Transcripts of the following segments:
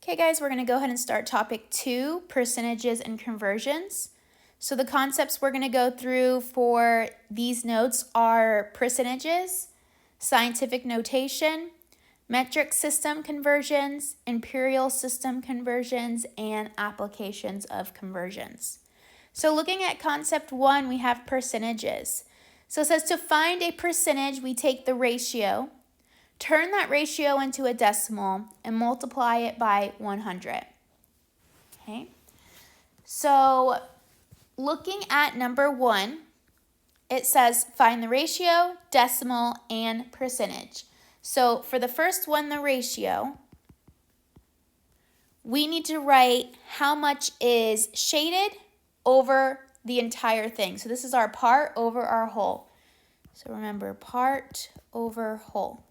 Okay guys, we're going to go ahead and start topic 2, percentages and conversions. So the concepts we're going to go through for these notes are percentages, scientific notation, metric system conversions, imperial system conversions, and applications of conversions. So looking at concept 1, we have percentages. So it says to find a percentage, we take the ratio, turn that ratio into a decimal, and multiply it by 100. Okay, so looking at number 1, it says find the ratio, decimal, and percentage. So for the first one, the ratio, we need to write how much is shaded over the entire thing. So this is our part over our whole. So remember, part over whole.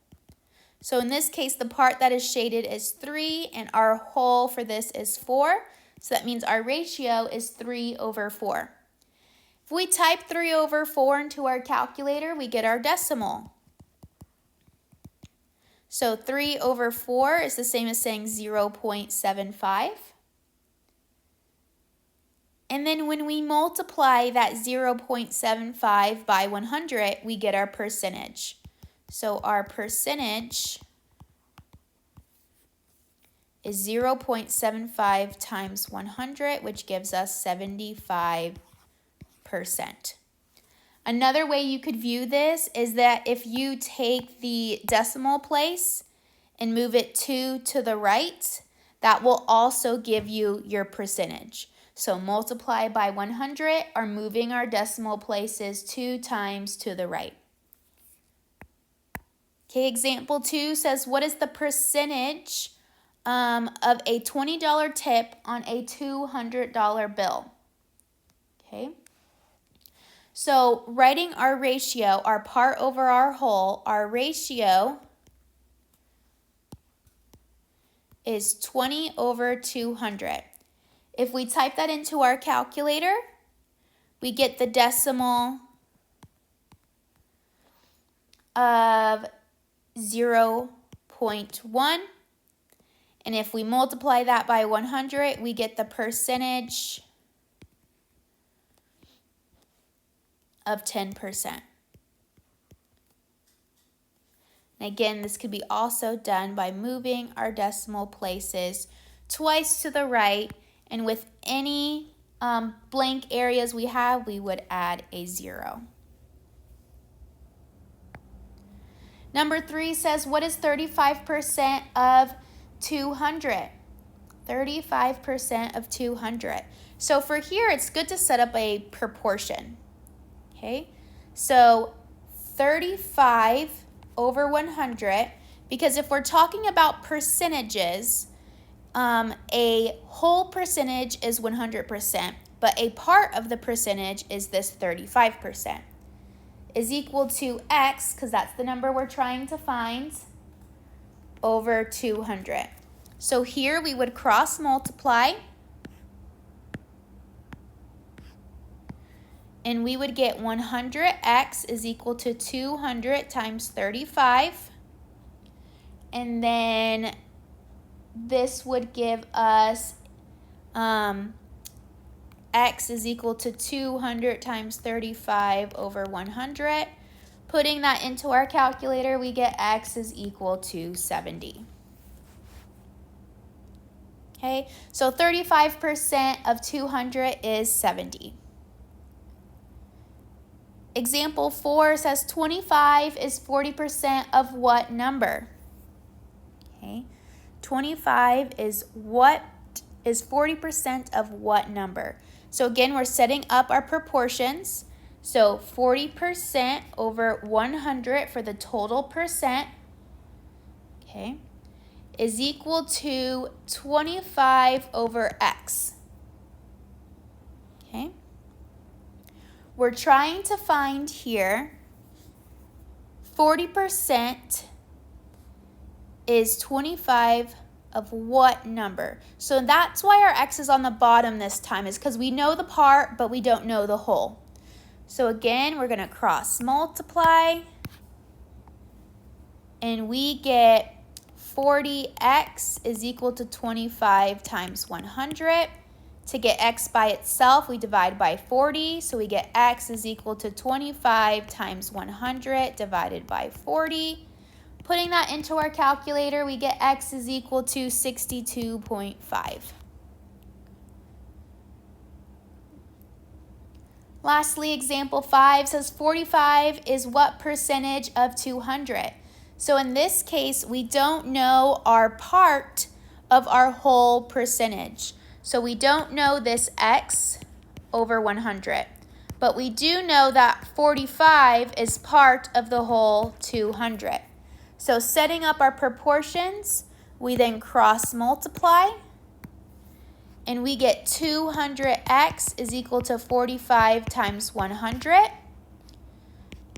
So in this case, the part that is shaded is 3, and our whole for this is 4. So that means our ratio is 3 over 4. If we type 3 over 4 into our calculator, we get our decimal. So 3 over 4 is the same as saying 0.75. And then when we multiply that 0.75 by 100, we get our percentage. So our percentage is 0.75 times 100, which gives us 75%. Another way you could view this is that if you take the decimal place and move it 2 to the right, that will also give you your percentage. So multiply by 100 are moving our decimal places 2 times to the right. Okay, example 2 says, what is the percentage of a $20 tip on a $200 bill? Okay, so writing our ratio, our part over our whole, our ratio is 20 over 200. If we type that into our calculator, we get the decimal of 0.1. And if we multiply that by 100, we get the percentage of 10%. And again, this could be also done by moving our decimal places twice to the right, and with any blank areas we have, we would add a 0. Number 3 says, what is 35% of 200? 35% of 200. So for here, it's good to set up a proportion. Okay, so 35 over 100, because if we're talking about percentages, a whole percentage is 100%, but a part of the percentage is this 35%, is equal to x, because that's the number we're trying to find, over 200. So here we would cross multiply, and we would get 100x is equal to 200 times 35. And then this would give us x is equal to 200 times 35 over 100. Putting that into our calculator, we get x is equal to 70. Okay, so 35% of 200 is 70. Example 4 says 25 is 40% of what number? Okay, 25 is 40% of what number? So again, we're setting up our proportions. So 40% over 100 for the total percent, okay, is equal to 25 over x. Okay. We're trying to find here 40% is 25 of what number? So that's why our x is on the bottom this time, is because we know the part, but we don't know the whole. So again, we're going to cross multiply, and we get 40x is equal to 25 times 100. To get x by itself, we divide by 40, so we get x is equal to 25 times 100 divided by 40. Putting that into our calculator, we get x is equal to 62.5. Lastly, example 5 says 45 is what percentage of 200? So in this case, we don't know our part of our whole percentage. So we don't know this x over 100. But we do know that 45 is part of the whole 200. So setting up our proportions, we then cross multiply. And we get 200x is equal to 45 times 100.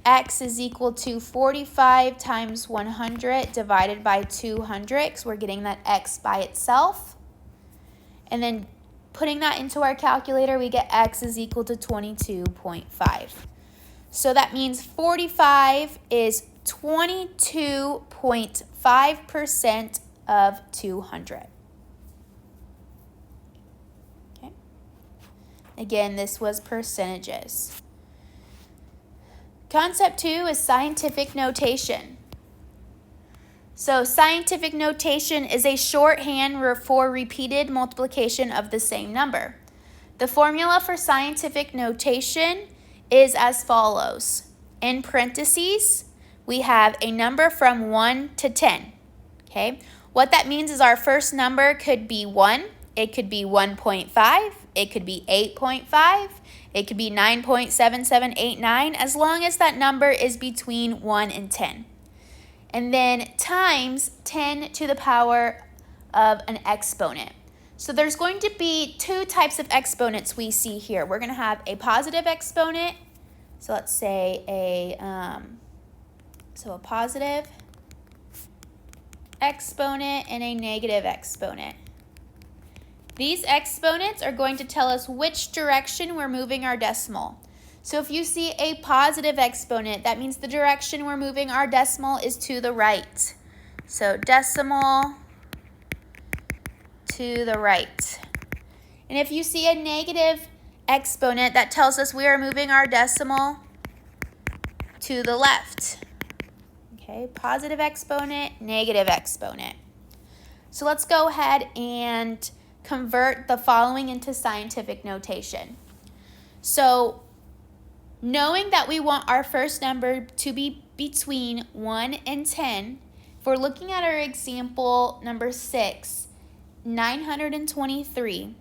X is equal to 45 times 100 divided by 200, because we're getting that x by itself. And then putting that into our calculator, we get x is equal to 22.5. So that means 45 is 22.5% of 200. Again, this was percentages. Concept 2 is scientific notation. So scientific notation is a shorthand for repeated multiplication of the same number. The formula for scientific notation is as follows. In parentheses, we have a number from 1 to 10. Okay? What that means is our first number could be 1, it could be 1.5, it could be 8.5, it could be 9.7789, as long as that number is between 1 and 10. And then times 10 to the power of an exponent. So there's going to be two types of exponents we see here. We're going to have a positive exponent. So let's say a positive exponent and a negative exponent. These exponents are going to tell us which direction we're moving our decimal. So if you see a positive exponent, that means the direction we're moving our decimal is to the right. So decimal to the right. And if you see a negative exponent, that tells us we are moving our decimal to the left. Okay, positive exponent, negative exponent. So let's go ahead and convert the following into scientific notation. So knowing that we want our first number to be between 1 and 10, if we're looking at our example number 6, 923,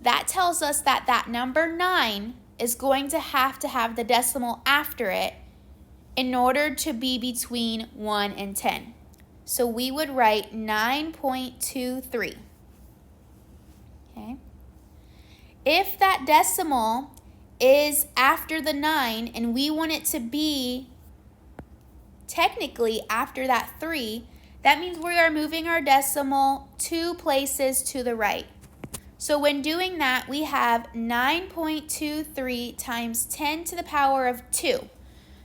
that tells us that that number 9 is going to have the decimal after it in order to be between 1 and 10. So we would write 9.23. Okay. If that decimal is after the 9 and we want it to be technically after that 3, that means we are moving our decimal 2 places to the right. So when doing that, we have 9.23 times 10 to the power of 2.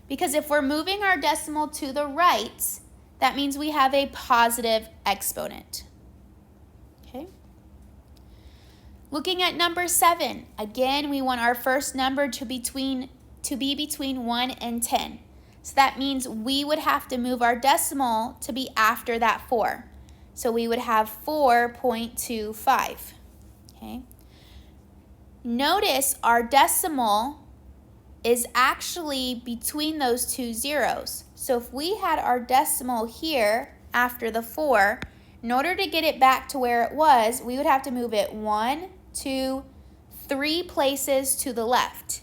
Because if we're moving our decimal to the right, that means we have a positive exponent. Okay. Looking at number 7, again, we want our first number to be between 1 and 10. So that means we would have to move our decimal to be after that 4. So we would have 4.25. Okay. Notice our decimal is actually between those two zeros. So if we had our decimal here after the 4, in order to get it back to where it was, we would have to move it 1, 2, 3 places to the left.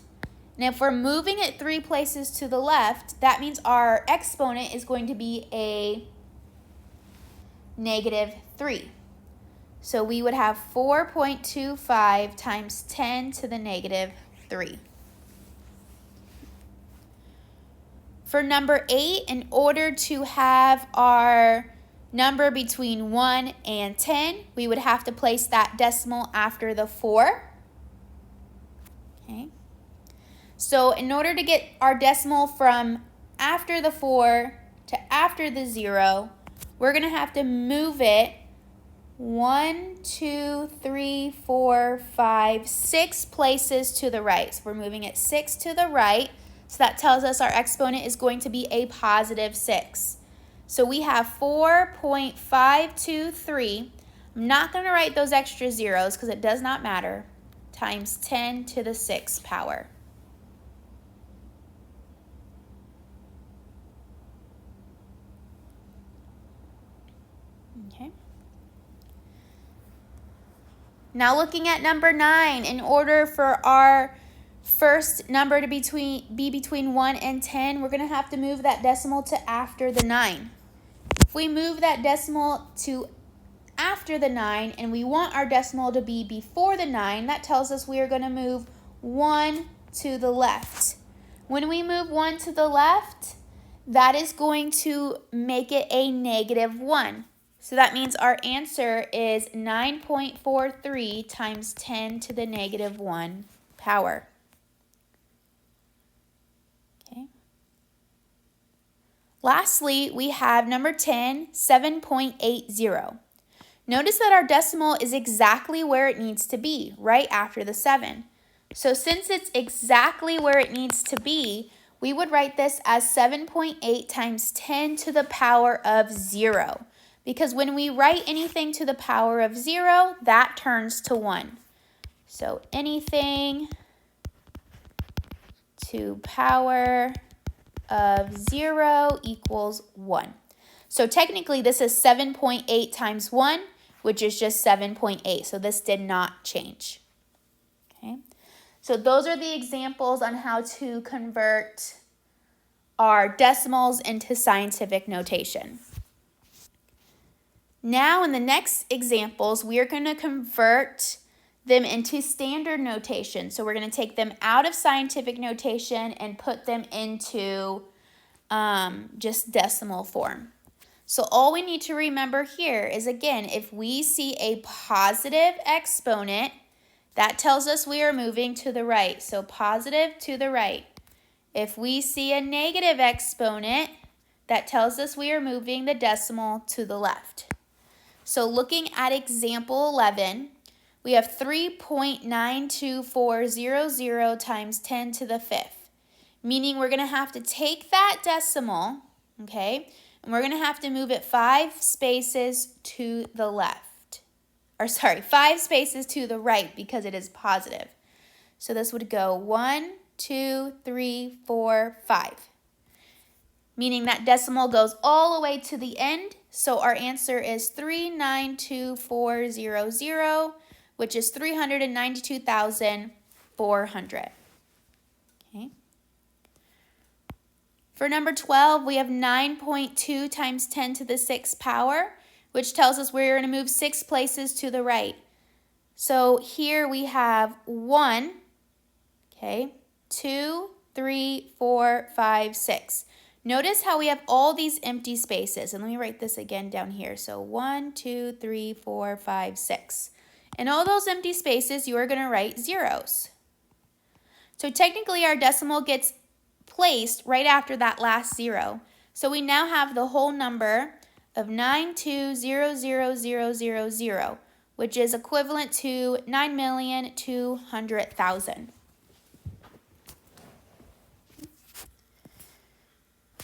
And if we're moving it 3 places to the left, that means our exponent is going to be a -3. So we would have 4.25 times 10 to the -3. For number 8, in order to have our number between 1 and 10, we would have to place that decimal after the 4. Okay. So in order to get our decimal from after the 4 to after the 0, we're going to have to move it 1, 2, 3, 4, 5, 6 places to the right. So we're moving it 6 to the right. So that tells us our exponent is going to be a positive 6. So we have 4.523. I'm not going to write those extra zeros because it does not matter, times 10 to the 6th power. Okay. Now looking at number 9, in order for our first number to be between 1 and 10, we're going to have to move that decimal to after the 9. If we move that decimal to after the 9 and we want our decimal to be before the 9, that tells us we are going to move 1 to the left. When we move 1 to the left, that is going to make it a -1. So that means our answer is 9.43 times 10 to the -1 power. Okay. Lastly, we have number 10, 7.80. Notice that our decimal is exactly where it needs to be, right after the 7. So since it's exactly where it needs to be, we would write this as 7.8 times 10 to the power of 0. Because when we write anything to the power of 0, that turns to 1. So anything to power of 0 equals 1. So technically this is 7.8 times 1, which is just 7.8. So this did not change. Okay. So those are the examples on how to convert our decimals into scientific notation. Now in the next examples, we are going to convert them into standard notation. So we're going to take them out of scientific notation and put them into just decimal form. So all we need to remember here is, again, if we see a positive exponent, that tells us we are moving to the right. So positive to the right. If we see a negative exponent, that tells us we are moving the decimal to the left. So looking at example 11, we have 3.92400 times 10 to the 5th, meaning we're going to have to take that decimal, okay, and we're going to have to move it 5 spaces to the left. Or sorry, 5 spaces to the right because it is positive. So this would go 1, 2, 3, 4, 5. Meaning that decimal goes all the way to the end. So our answer is 392,400, which is 392,400. Okay. For number 12, we have 9.2 times 10 to the 6th power, which tells us we're going to move 6 places to the right. So here we have 1, okay, 2, 3, 4, 5, 6. Notice how we have all these empty spaces. And let me write this again down here. So 1, 2, 3, 4, 5, 6. In all those empty spaces, you are going to write zeros. So technically, our decimal gets placed right after that last 0. So we now have the whole number of 9200000, which is equivalent to 9,200,000.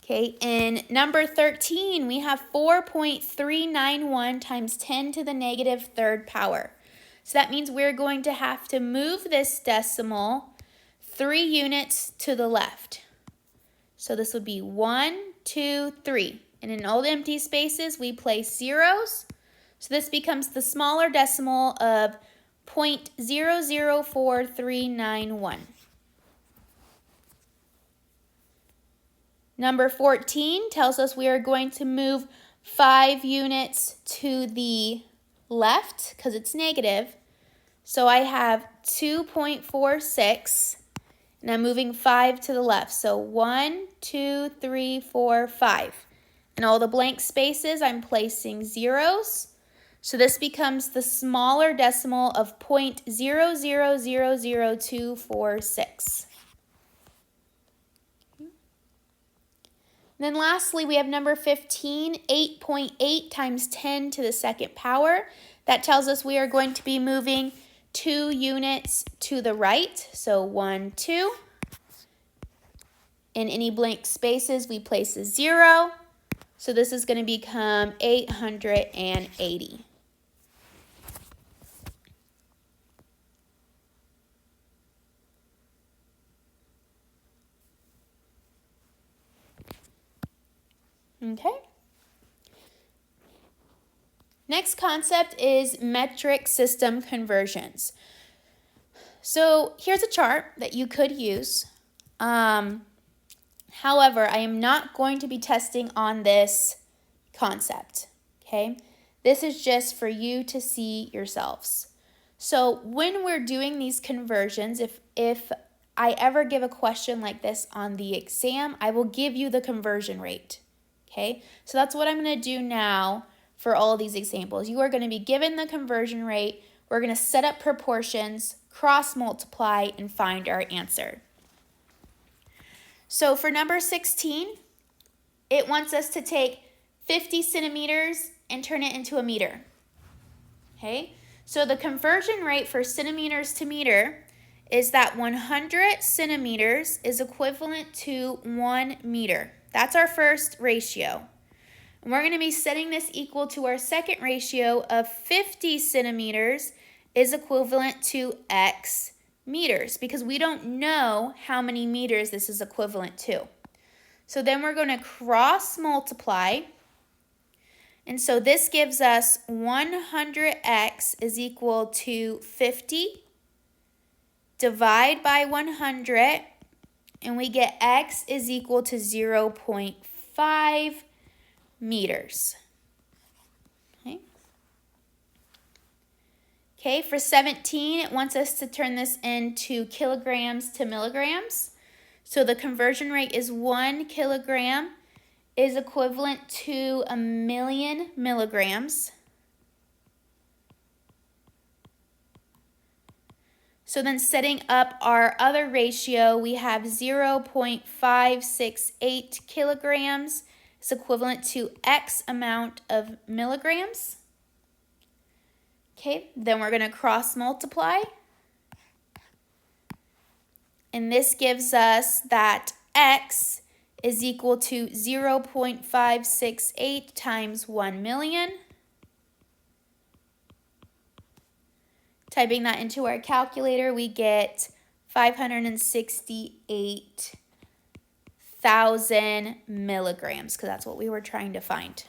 Okay, in number 13, we have 4.391 times 10 to the -3rd power. So that means we're going to have to move this decimal 3 units to the left. So this would be 1, 2, 3. And in all the empty spaces, we place zeros. So this becomes the smaller decimal of 0.004391. Number 14 tells us we are going to move 5 units to the left because it's negative. So I have 2.46, and I'm moving 5 to the left. So 1, 2, 3, 4, 5. And all the blank spaces, I'm placing zeros. So this becomes the smaller decimal of 0.0000246. Then lastly, we have number 15, 8.8 times 10 to the second power. That tells us we are going to be moving 2 units to the right. So 1, 2. In any blank spaces, we place a 0. So this is going to become 880. Okay. Next concept is metric system conversions. So here's a chart that you could use. However, I am not going to be testing on this concept, okay? This is just for you to see yourselves. So when we're doing these conversions, if I ever give a question like this on the exam, I will give you the conversion rate, okay? So that's what I'm going to do now for all of these examples. You are going to be given the conversion rate. We're going to set up proportions, cross multiply, and find our answer. So for number 16, it wants us to take 50 centimeters and turn it into a meter. Okay, so the conversion rate for centimeters to meter is that 100 centimeters is equivalent to 1 meter. That's our first ratio. And we're going to be setting this equal to our second ratio of 50 centimeters is equivalent to X meters, because we don't know how many meters this is equivalent to. So then we're going to cross multiply. And so this gives us 100x is equal to 50. Divide by 100, and we get x is equal to 0.5 meters. Okay, for 17, it wants us to turn this into kilograms to milligrams. So the conversion rate is 1 kilogram is equivalent to 1,000,000 milligrams. So then setting up our other ratio, we have 0.568 kilograms is equivalent to X amount of milligrams. Okay, then we're going to cross multiply. And this gives us that X is equal to 0.568 times 1,000,000. Typing that into our calculator, we get 568,000 milligrams, because that's what we were trying to find.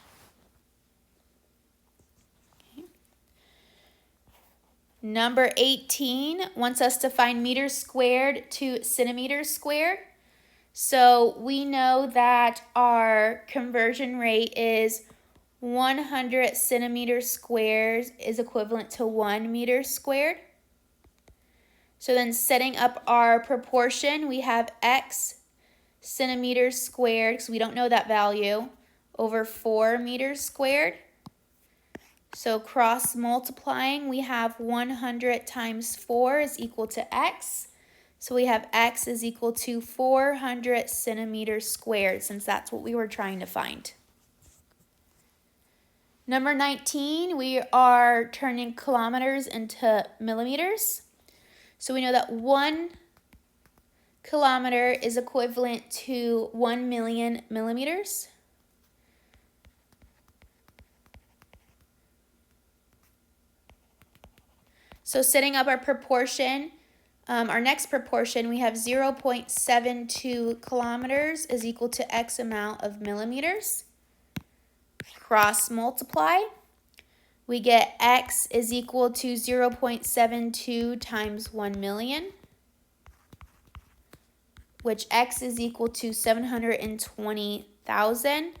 Number 18 wants us to find meters squared to centimeters squared. So we know that our conversion rate is 100 centimeters squared is equivalent to 1 meter squared. So then setting up our proportion, we have X centimeters squared, because we don't know that value, over 4 meters squared. So cross multiplying, we have 100 times 4 is equal to X. So we have X is equal to 400 centimeters squared, since that's what we were trying to find. Number 19, we are turning kilometers into millimeters. So we know that 1 kilometer is equivalent to 1,000,000 millimeters. So setting up our proportion, our next proportion, we have 0.72 kilometers is equal to X amount of millimeters. Cross multiply. We get X is equal to 0.72 times 1,000,000, which X is equal to 720,000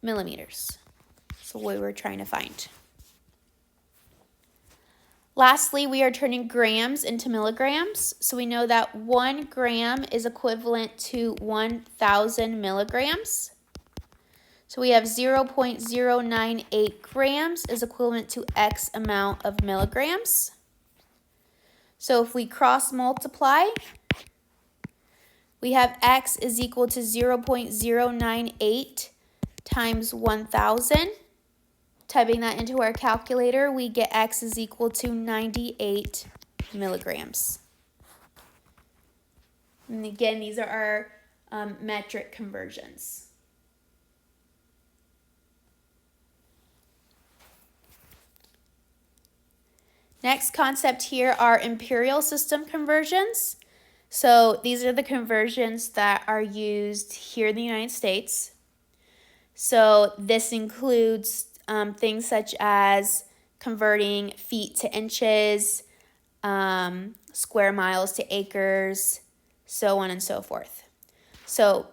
millimeters. So what we were trying to find. Lastly, we are turning grams into milligrams. So we know that 1 gram is equivalent to 1,000 milligrams. So we have 0.098 grams is equivalent to X amount of milligrams. So if we cross multiply, We have x is equal to 0.098 times 1,000. Typing that into our calculator, we get x is equal to 98 milligrams. And again, these are our metric conversions. Next concept here are imperial system conversions. So these are the conversions that are used here in the United States. So this includes things such as converting feet to inches, square miles to acres, so on and so forth. So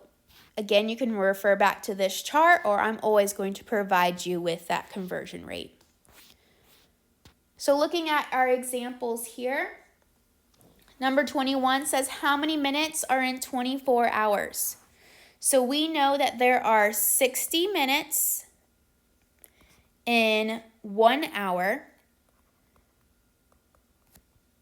again, you can refer back to this chart, or I'm always going to provide you with that conversion rate. So looking at our examples here, number 21 says how many minutes are in 24 hours? So we know that there are 60 minutes in 1 hour.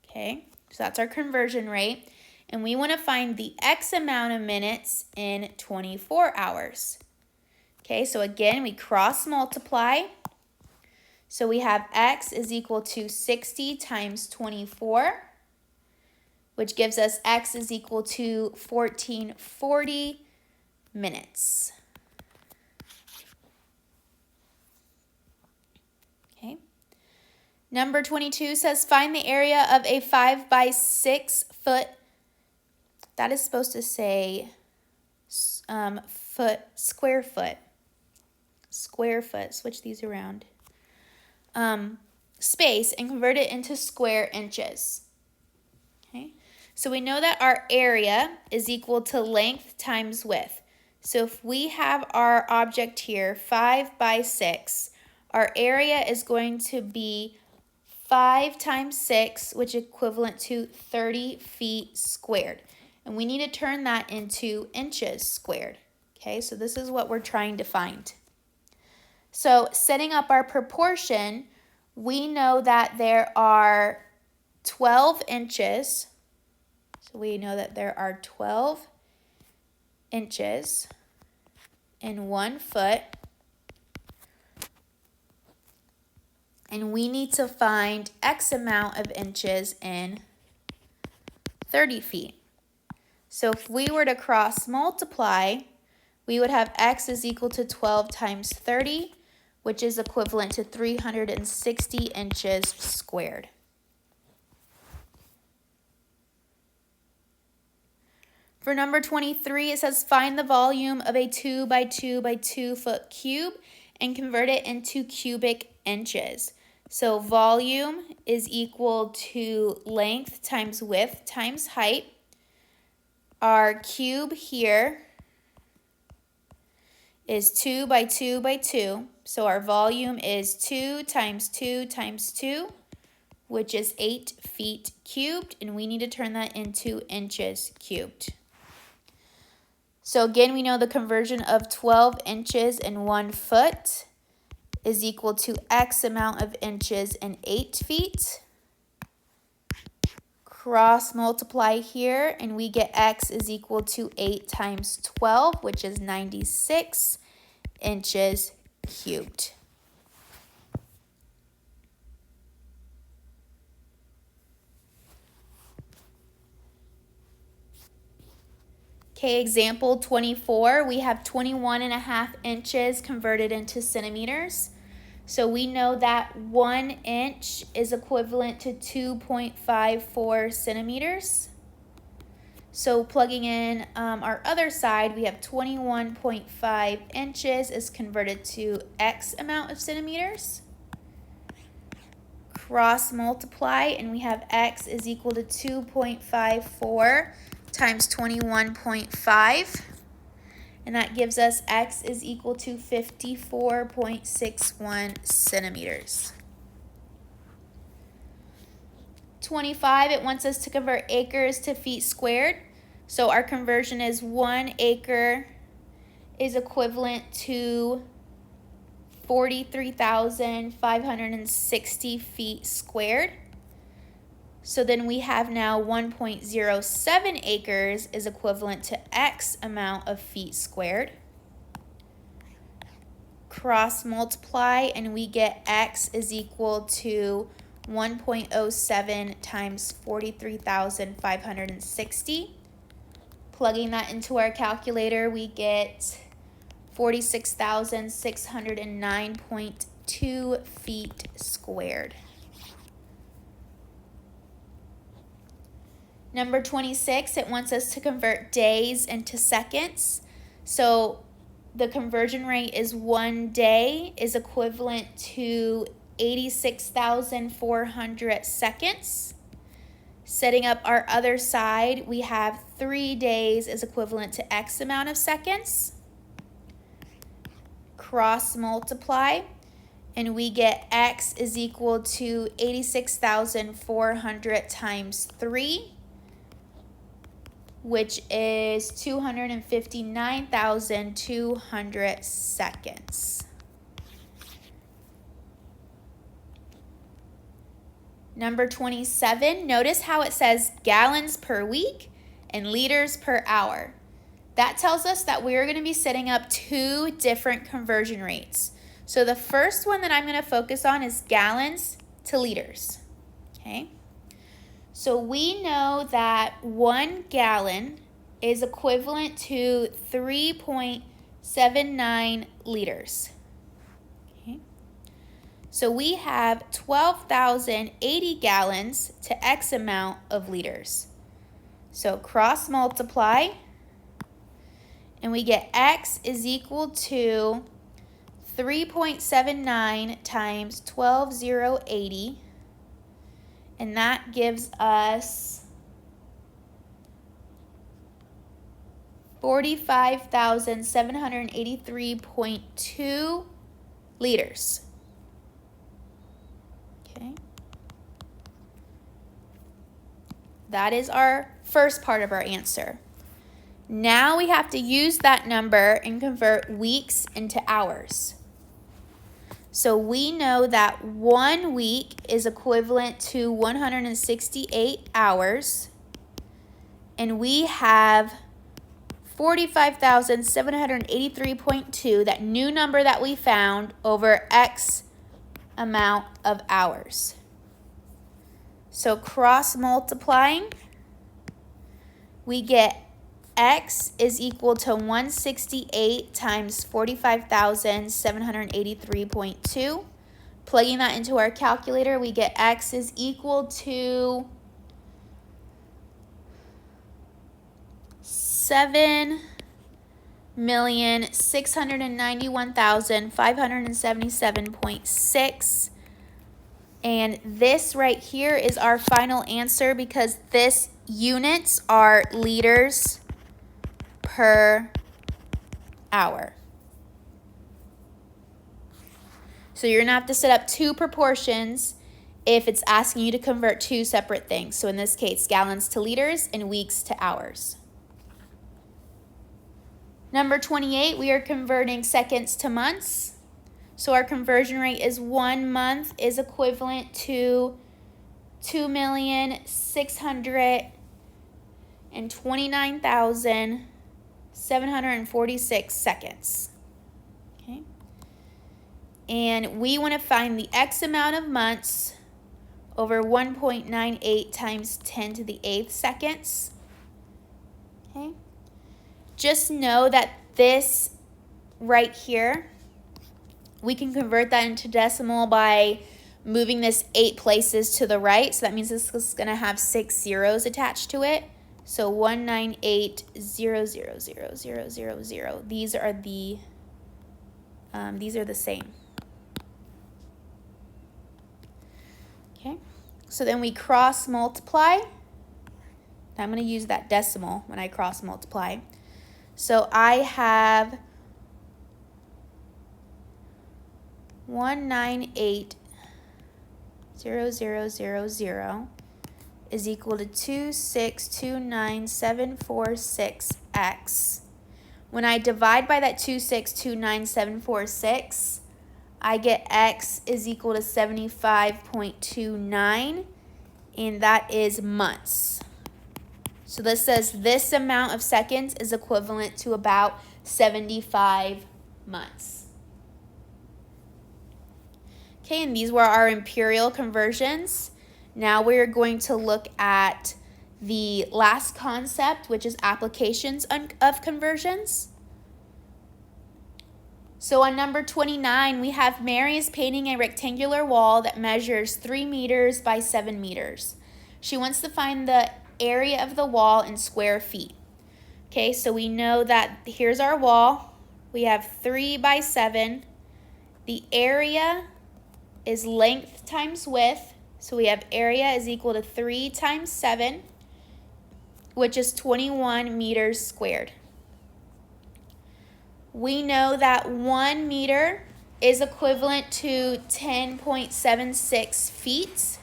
Okay, so that's our conversion rate. And we want to find the X amount of minutes in 24 hours. Okay, so again, we cross multiply. So we have X is equal to 60 times 24, which gives us X is equal to 1440 minutes. Okay. Number 22 says find the area of a 5 by 6 foot. That is supposed to say square foot. Switch these around. Space and convert it into square inches. Okay. So we know that our area is equal to length times width. So if we have our object here, 5 by 6, our area is going to be 5 times 6, which is equivalent to 30 feet squared. And we need to turn that into inches squared. Okay, so this is what we're trying to find. So setting up our proportion, we know that there are 12 inches. So we know that there are 12 inches in 1 foot. And we need to find X amount of inches in 30 feet. So if we were to cross multiply, we would have X is equal to 12 times 30, which is equivalent to 360 inches squared. For number 23, it says find the volume of a 2 by 2 by 2 foot cube and convert it into cubic inches. So volume is equal to length times width times height. Our cube here is 2 by 2 by 2. So our volume is 2 times 2 times 2, which is 8 feet cubed. And we need to turn that into inches cubed. So again, we know the conversion of 12 inches in 1 foot is equal to X amount of inches in 8 feet. Cross multiply here, and we get X is equal to 8 times 12, which is 96 inches cubed. Okay, example 24, we have 21.5 inches converted into centimeters. So we know that 1 inch is equivalent to 2.54 centimeters. So plugging in our other side, we have 21.5 inches is converted to X amount of centimeters. Cross multiply, and we have X is equal to 2.54 times 21.5. And that gives us X is equal to 54.61 centimeters. 25, it wants us to convert acres to feet squared. So our conversion is 1 acre is equivalent to 43,560 feet squared. So then we have now 1.07 acres is equivalent to X amount of feet squared. Cross multiply and we get X is equal to 1.07 times 43,560. Plugging that into our calculator, we get 46,609.2 feet squared. Number 26, it wants us to convert days into seconds. So the conversion rate is 1 day is equivalent to 86,400 seconds. Setting up our other side, we have 3 days is equivalent to X amount of seconds. Cross multiply, and we get X is equal to 86,400 times 3, which is 259,200 seconds. Number 27, notice how it says gallons per week and liters per hour. That tells us that we're going to be setting up 2 different conversion rates. So the first one that I'm going to focus on is gallons to liters. Okay. So we know that 1 gallon is equivalent to 3.79 liters. Okay. So we have 12,080 gallons to X amount of liters. So cross multiply, and we get X is equal to 3.79 times 12,080. And that gives us 45,783.2 liters. Okay. That is our first part of our answer. Now we have to use that number and convert weeks into hours. So we know that 1 week is equivalent to 168 hours, and we have 45,783.2, that new number that we found, over X amount of hours. So cross multiplying, we get X is equal to 168 times 45,783.2. Plugging that into our calculator, we get X is equal to 7,691,577.6. And this right here is our final answer because this units are liters per hour. So you're going to have to set up 2 proportions if it's asking you to convert 2 separate things. So in this case, gallons to liters and weeks to hours. Number 28, we are converting seconds to months. So our conversion rate is 1 month is equivalent to 2,629,746 seconds. Okay. And we want to find the X amount of months over 1.98 times 10 to the 8th seconds. Okay. Just know that this right here, we can convert that into decimal by moving this 8 places to the right. So that means this is going to have 6 zeros attached to it. So 198,000,000. These are the same. Okay. So then we cross multiply. I'm going to use that decimal when I cross multiply. So I have 198,000,000 is equal to 2,629,746x. When I divide by that 2,629,746, I get x is equal to 75.29. and that is months. So this says this amount of seconds is equivalent to about 75 months. Okay, and these were our imperial conversions. Now we're going to look at the last concept, which is applications of conversions. So on number 29, we have Mary is painting a rectangular wall that measures 3 meters by 7 meters. She wants to find the area of the wall in square feet. Okay, so we know that here's our wall. We have 3 by 7. The area is length times width. So we have area is equal to 3 times 7, which is 21 meters squared. We know that 1 meter is equivalent to 10.76 feet.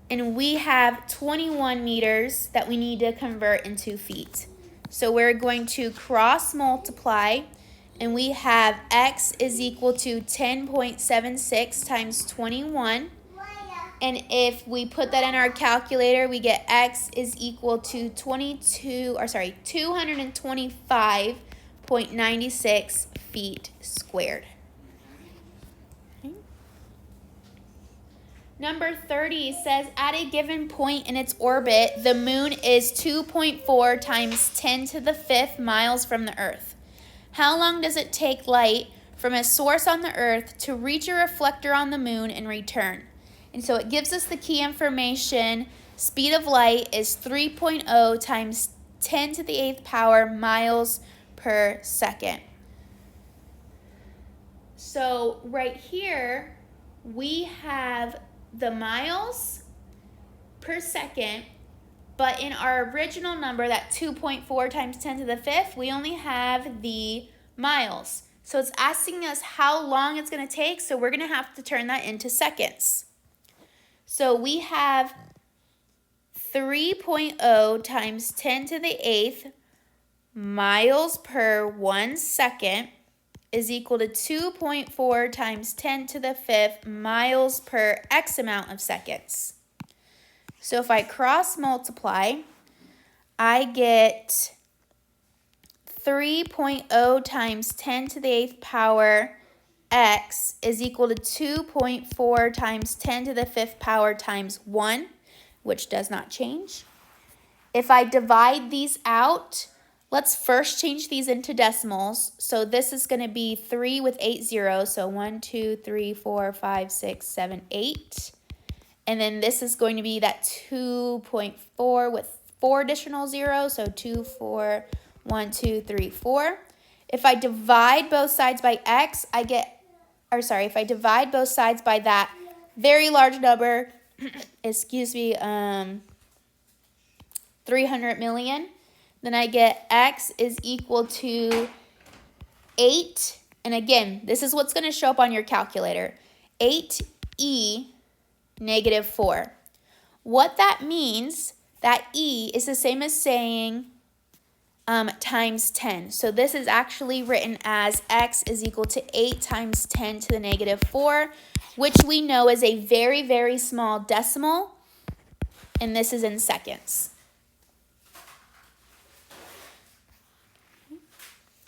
And we have 21 meters that we need to convert into feet. So we're going to cross multiply, and we have x is equal to 10.76 times 21. And if we put that in our calculator, we get x is equal to 225.96 feet squared. Okay. Number 30 says at a given point in its orbit, the moon is 2.4 times 10 to the 5th miles from the Earth. How long does it take light from a source on the Earth to reach a reflector on the moon and return? And so it gives us the key information. Speed of light is 3.0 times 10 to the 8th power miles per second. So right here, we have the miles per second, but in our original number, that 2.4 times 10 to the 5th, we only have the miles. So it's asking us how long it's going to take, so we're going to have to turn that into seconds. So we have 3.0 times 10 to the 8th miles per 1 second is equal to 2.4 times 10 to the 5th miles per X amount of seconds. So if I cross multiply, I get 3.0 times 10 to the 8th power x is equal to 2.4 times 10 to the 5th power times 1, which does not change. If I divide these out, let's first change these into decimals. So this is going to be 3 with 8 zeros. So 1, 2, 3, 4, 5, 6, 7, 8. And then this is going to be that 2.4 with 4 additional zeros. So 2, 4, 1, 2, 3, 4. If I divide both sides by x, if I divide both sides by that very large number, 300 million, then I get x is equal to 8. And again, this is what's going to show up on your calculator. 8e negative 4. What that means, that e is the same as saying times 10. So this is actually written as x is equal to 8 times 10 to the negative 4, which we know is a very, very small decimal, and this is in seconds.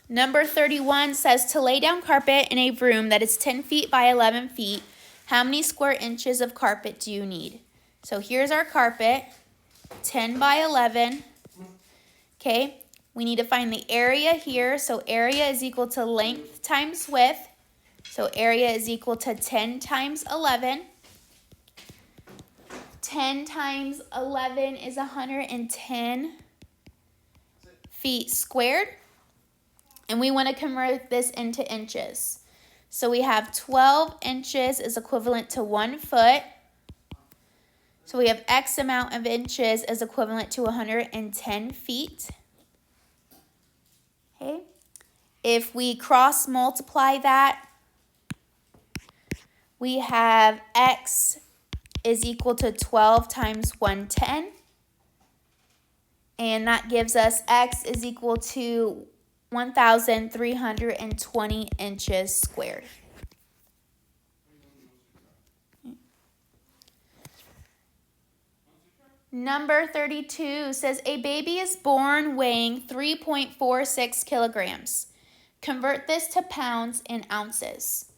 Number 31 says to lay down carpet in a room that is 10 feet by 11 feet, how many square inches of carpet do you need? So here's our carpet, 10 by 11, okay? We need to find the area here. So area is equal to length times width. So area is equal to 10 times 11. 10 times 11 is 110 feet squared. And we want to convert this into inches. So we have 12 inches is equivalent to 1 foot. So we have X amount of inches is equivalent to 110 feet. Okay. If we cross multiply that, we have x is equal to 12 times 110. And that gives us x is equal to 1,320 inches squared. . Number 32 says a baby is born weighing 3.46 kilograms. Convert this to pounds and ounces.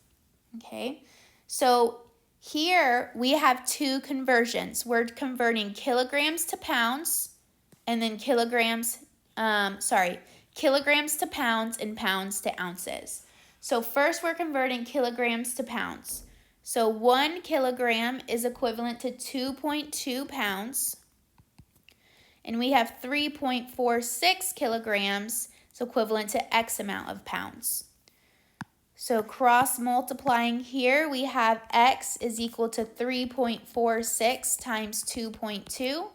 Okay, so here we have two conversions. We're converting kilograms to pounds and then kilograms to pounds and pounds to ounces. So first we're converting kilograms to pounds. So 1 kilogram is equivalent to 2.2 pounds. And we have 3.46 kilograms, so equivalent to X amount of pounds. So cross multiplying here, we have X is equal to 3.46 times 2.2.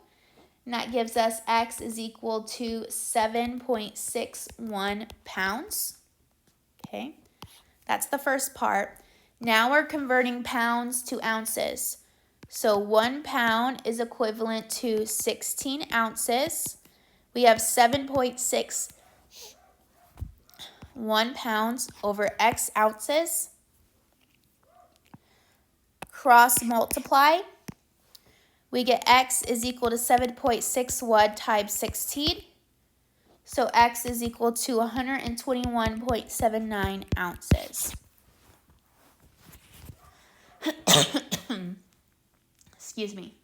And that gives us X is equal to 7.61 pounds. Okay, that's the first part. Now we're converting pounds to ounces. So 1 pound is equivalent to 16 ounces. We have 7.61 pounds over X ounces. Cross multiply. We get X is equal to 7.61 times 16. So X is equal to 121.79 ounces. Excuse me.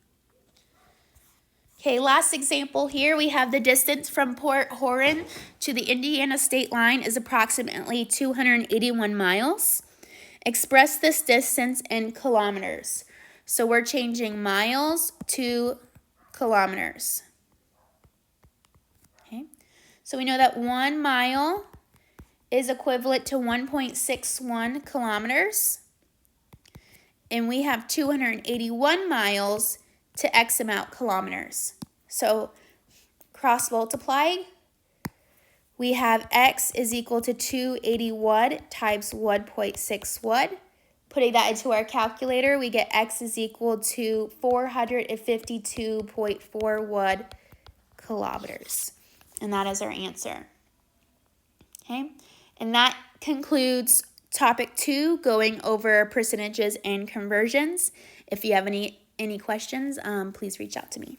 Okay, last example here, we have the distance from Port Huron to the Indiana state line is approximately 281 miles. Express this distance in kilometers. So we're changing miles to kilometers. Okay, so we know that 1 mile is equivalent to 1.61 kilometers. And we have 281 miles to X amount kilometers. So cross multiply, we have X is equal to 281 times 1.61. Putting that into our calculator, we get X is equal to 452.41 kilometers. And that is our answer. Okay, and that concludes Topic 2, going over percentages and conversions. If you have any questions, please reach out to me.